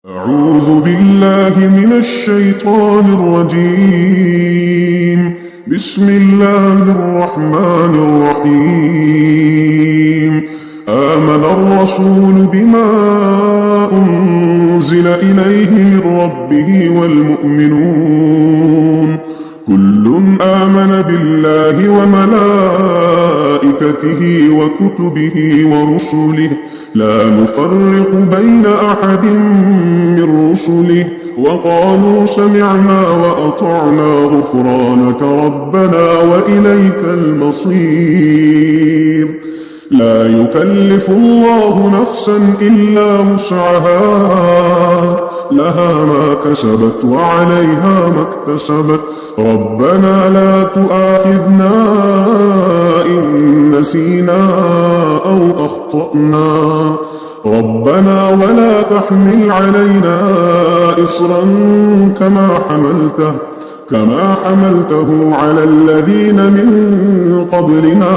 أعوذ بالله من الشيطان الرجيم. بسم الله الرحمن الرحيم. آمن الرسول بما أنزل إليه من ربه والمؤمنون كل آمن بالله وملائكته وكتبه ورسله لا نفرق بين أحد من رسله وقالوا سمعنا وأطعنا غفرانك ربنا وإليك المصير. لا يكلف الله نفسا إلا وسعها لها ما كسبت وعليها ما اكتسبت ربنا لا تؤاخذنا إن نسينا أو أخطأنا ربنا ولا تحمل علينا إصرا كما حملته على الذين من قبلنا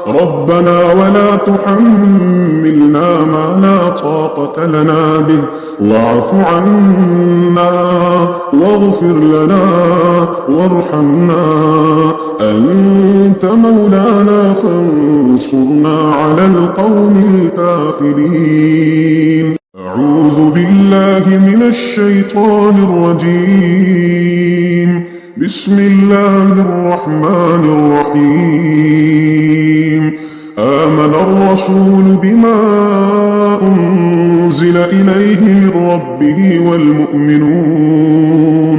ربنا ولا تحملنا ما لا طاقة لنا به واعف عنا واغفر لنا وارحمنا أنت مولانا فانصرنا على القوم الكافرين. أعوذ بالله من الشيطان الرجيم. بسم الله الرحمن الرحيم. آمن الرسول بما أنزل إليه من ربه والمؤمنون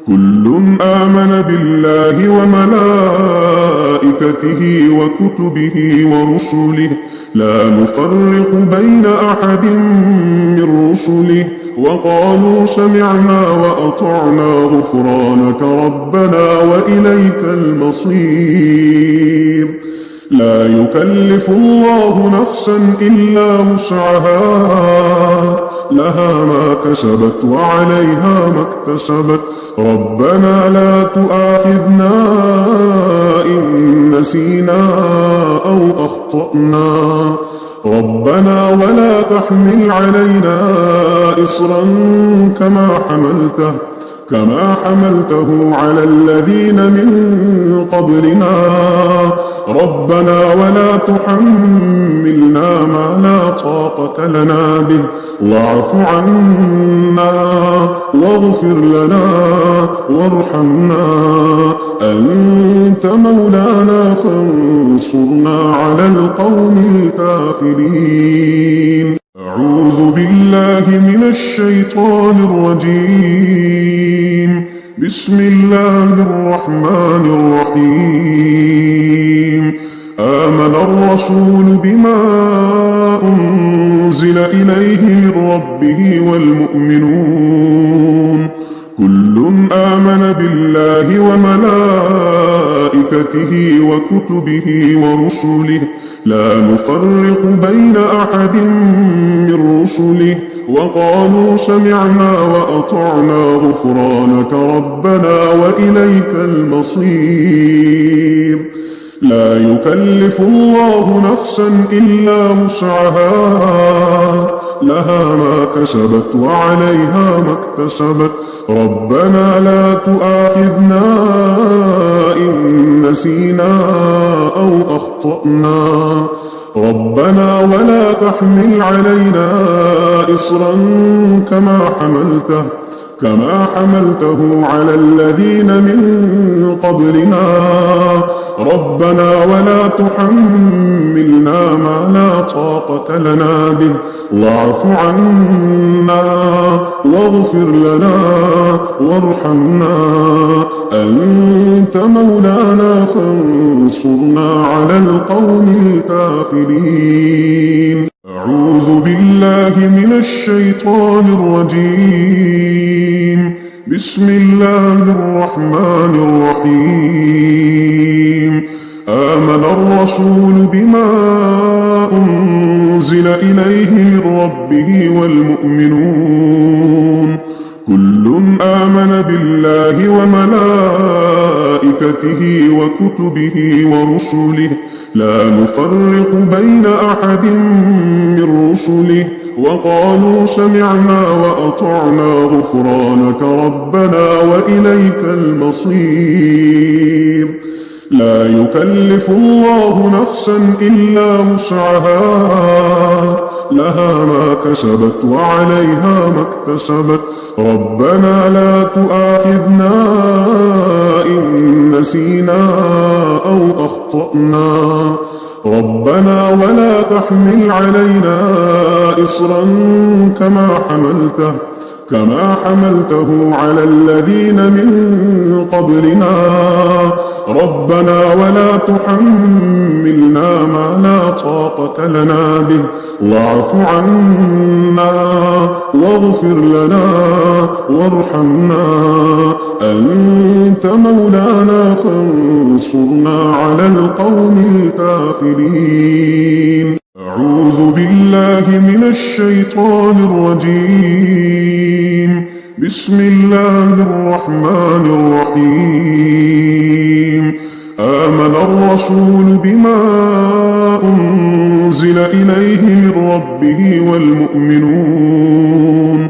كل آمن بالله وملائكته وكتبه ورسله لا نفرق بين أحد من رسله وقالوا سمعنا وأطعنا غفرانك ربنا وإليك المصير. لا يكلف الله نفسا إلا وسعها لها ما كسبت وعليها ما اكتسبت ربنا لا تؤاخذنا إن نسينا أو أخطأنا ربنا ولا تحمل علينا إصرا كما حملته على الذين من قبلنا ربنا ولا تحملنا ما لا طاقة لنا به واعف عنا واغفر لنا وارحمنا أنت مولانا فانصرنا على القوم الكافرين. أعوذ بالله من الشيطان الرجيم. بسم الله الرحمن الرحيم. آمن الرسول بما أنزل إليه من ربه والمؤمنون كل آمن بالله وملائكته وكتبه ورسله لا نفرق بين أحد من رسله وقالوا سمعنا وأطعنا غفرانك ربنا وإليك المصير. لا يكلف الله نفسا إلا وسعها لها ما كسبت وعليها ما اكتسبت ربنا لا تؤاخذنا إن نسينا أو أخطأنا ربنا ولا تحمل علينا إصرا كما حملته على الذين من قبلنا ربنا ولا تحملنا ما لا طاقة لنا به واعف عنا واغفر لنا وارحمنا أنت مولانا فانصرنا على القوم الكافرين. أعوذ بالله من الشيطان الرجيم. بسم الله الرحمن الرحيم. آمن الرسول بما أنزل إليه من ربه والمؤمنون كل آمن بالله وملائكته وكتبه ورسله لا نفرق بين أحد من رسله وقالوا سمعنا وأطعنا غفرانك ربنا وإليك المصير لا يكلف الله نفسا إلا وسعها لها ما كسبت وعليها ما اكتسبت ربنا لا تؤاخذنا إن نسينا أو أخطأنا ربنا ولا تحمل علينا إصرا كما حملته على الذين من قبلنا ربنا ولا تحملنا ما لا طاقة لنا به واعف عنا واغفر لنا وارحمنا أنت مولانا فانصرنا على القوم الكافرين أعوذ بالله من الشيطان الرجيم بسم الله الرحمن الرحيم آمن الرسول بما أنزل إليه من ربه والمؤمنون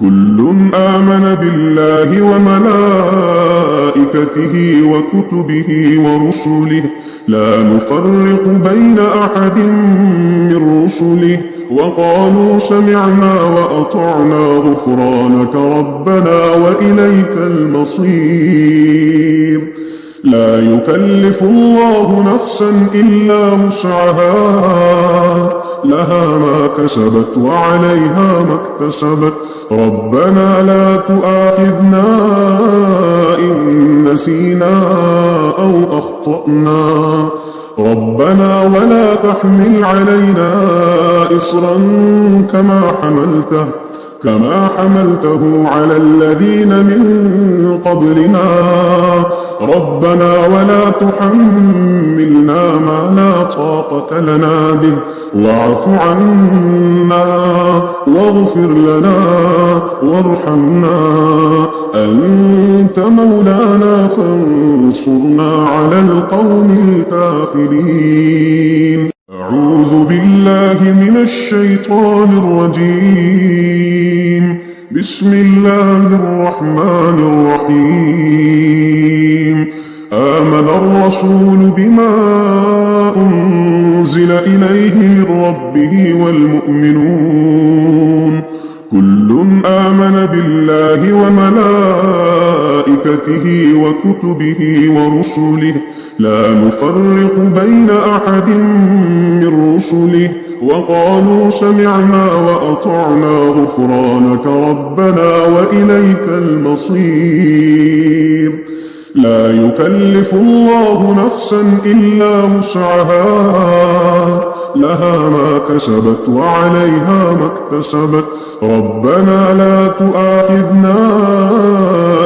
كل آمن بالله وملائكته وكتبه ورسله لا نفرق بين أحد من رسله وقالوا سمعنا وأطعنا غفرانك ربنا وإليك المصير لا يكلف الله نفسا إلا وسعها لها ما كسبت وعليها ما اكتسبت ربنا لا تؤاخذنا إن نسينا أو أخطأنا ربنا ولا تحمل علينا إصرا كما حملته على الذين من قبلنا ربنا ولا تحملنا ما لا طاقة لنا به واعف عنا واغفر لنا وارحمنا أنت مولانا فانصرنا على القوم الكافرين أعوذ بالله من الشيطان الرجيم بسم الله الرحمن الرحيم آمن الرسول بما أنزل إليه من ربه والمؤمنون كل آمن بالله وملائكته وكتبه ورسله لا نفرق بين أحد من رسله وقالوا سمعنا وأطعنا غفرانك ربنا وإليك المصير لا يكلف الله نفسا إلا وسعها لها ما كسبت وعليها ما اكتسبت ربنا لا تؤاخذنا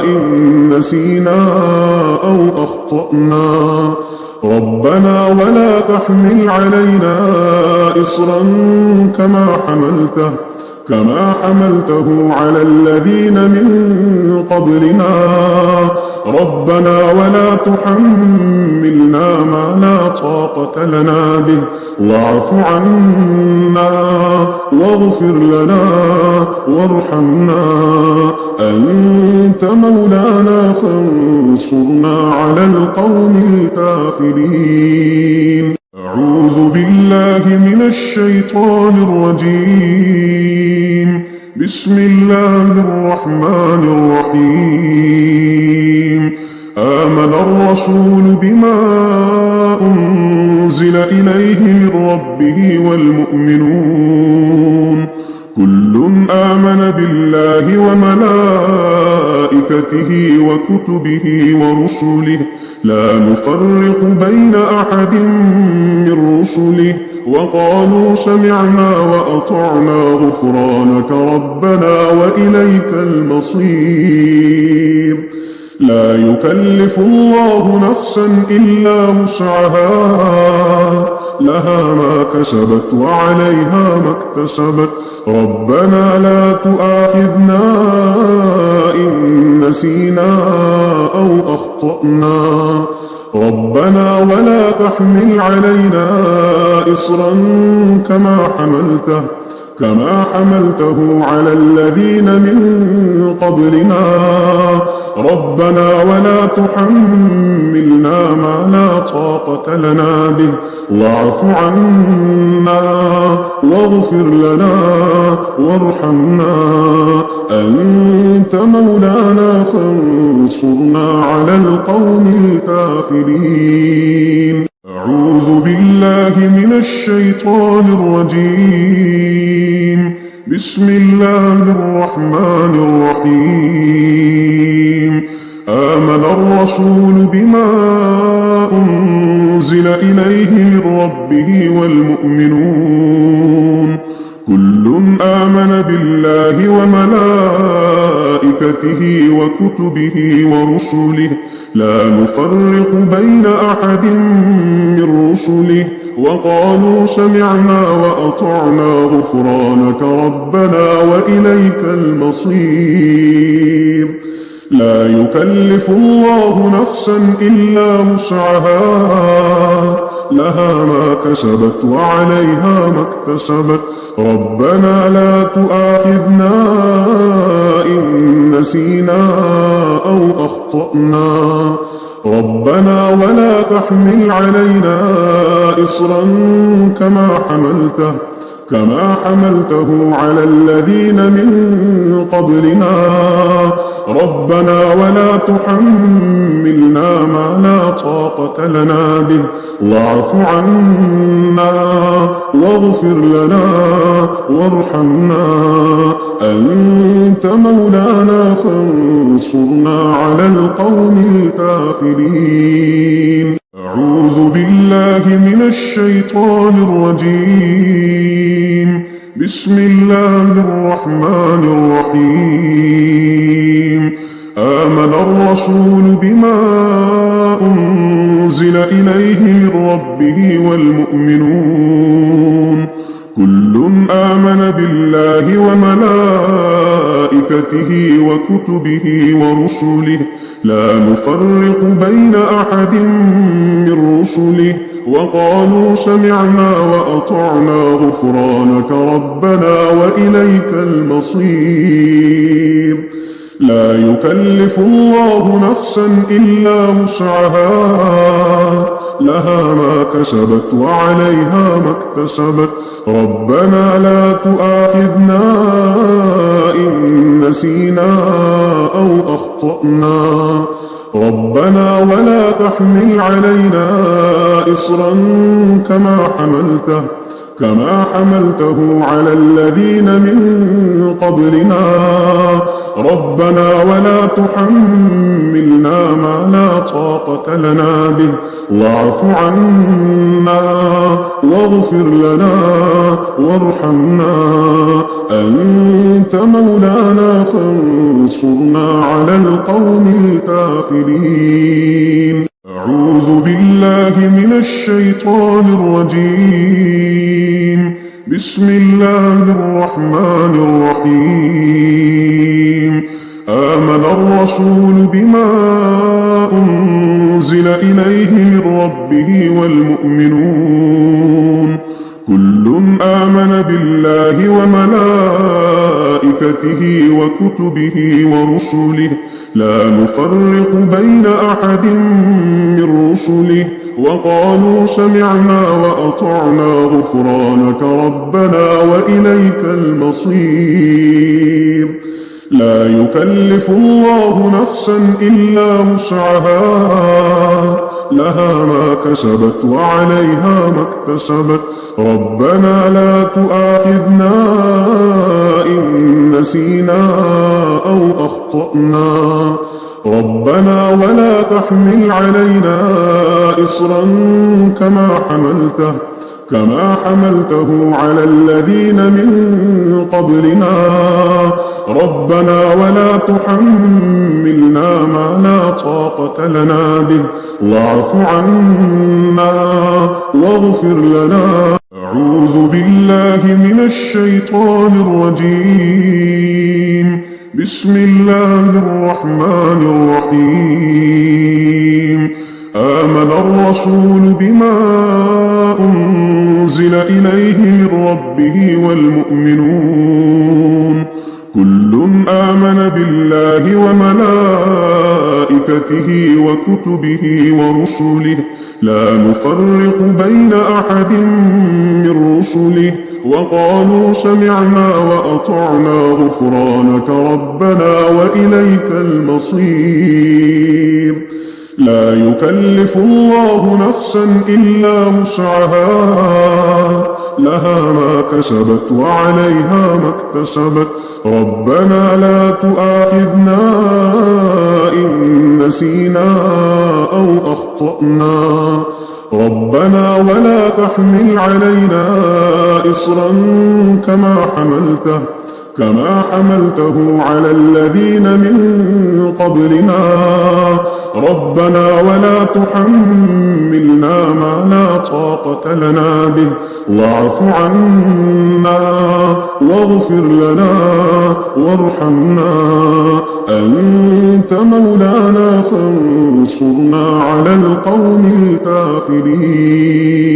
إن نسينا أو أخطأنا ربنا ولا تحمل علينا إصرا كما حملته على الذين من قبلنا ربنا ولا تحملنا ما لا طاقة لنا به واعف عنا واغفر لنا وارحمنا أنت مولانا فانصرنا على القوم الكافرين أعوذ بالله من الشيطان الرجيم بسم الله الرحمن الرحيم آمن الرسول بما أنزل إليه من ربه والمؤمنون كل آمن بالله وملائكته وكتبه ورسله لا نفرق بين أحد من رسله وقالوا سمعنا وأطعنا غفرانك ربنا وإليك المصير لا يكلف الله نفسا إلا وسعها لها ما كسبت وعليها ما اكتسبت ربنا لا تؤاخذنا إن نسينا أو أخطأنا ربنا ولا تحمل علينا إصرا كما حملته على الذين من قبلنا ربنا ولا تحملنا ما لا طاقة لنا به واعف عنا واغفر لنا وارحمنا أنت مولانا فانصرنا على القوم الكافرين. أعوذ بالله من الشيطان الرجيم. بسم الله الرحمن الرحيم. آمن الرسول بما أنزل إليه من ربه والمؤمنون كل آمن بالله وملائكته وكتبه ورسله لا نفرق بين أحد من رسله وقالوا سمعنا وأطعنا غفرانك ربنا وإليك المصير. لا يكلف الله نفسا إلا وسعها لها ما كسبت وعليها ما اكتسبت ربنا لا تؤاخذنا إن نسينا أو أخطأنا ربنا ولا تحمل علينا إصرا كما حملته على الذين من قبلنا ربنا ولا تحملنا ما لا طاقة لنا به واعف عنا واغفر لنا وارحمنا أنت مولانا فانصرنا على القوم الكافرين. أعوذ بالله من الشيطان الرجيم. بسم الله الرحمن الرحيم. آمن الرسول بما أنزل إليه من ربه والمؤمنون كل آمن بالله وملائكته وكتبه ورسله لا نفرق بين أحد من رسله وقالوا سمعنا وأطعنا غفرانك ربنا وإليك المصير. لا يكلف الله نفسا إلا وسعها لها ما كسبت وعليها ما اكتسبت ربنا لا تؤاخذنا إن نسينا أو أخطأنا ربنا ولا تحمل علينا إصرا كما حملته على الذين من قبلنا ربنا ولا تحملنا ما لا طاقة لنا به واعف عنا واغفر لنا وارحمنا أنت مولانا فانصرنا على القوم الكافرين. أعوذ بالله من الشيطان الرجيم. بسم الله الرحمن الرحيم. آمن الرسول بما أنزل إليه من ربه والمؤمنون كل آمن بالله وملائكته وكتبه ورسله لا نفرق بين أحد من رسله وقالوا سمعنا وأطعنا غفرانك ربنا وإليك المصير. لا يكلف الله نفسا إلا وسعها لها ما كسبت وعليها ما اكتسبت ربنا لا تؤاخذنا إن نسينا أو أخطأنا ربنا ولا تحمل علينا إصرا كما حملته على الذين من قبلنا ربنا ولا تحملنا ما لا طاقة لنا به واعف عنا واغفر لنا. أعوذ بالله من الشيطان الرجيم. بسم الله الرحمن الرحيم آمن الرسول بما أنزل إليه من ربه والمؤمنون كل آمن بالله وملائكته وكتبه ورسله لا نفرق بين أحد من رسله وقالوا سمعنا وأطعنا غفرانك ربنا وإليك المصير لا يكلف الله نفسا إلا وسعها لها ما كسبت وعليها ما اكتسبت ربنا لا تؤاخذنا إن نسينا أو أخطأنا ربنا ولا تحمل علينا إصرا كما حملته على الذين من قبلنا ربنا ولا تحملنا ما لا طاقة لنا به واعف عنا واغفر لنا وارحمنا أنت مولانا فانصرنا على القوم الكافرين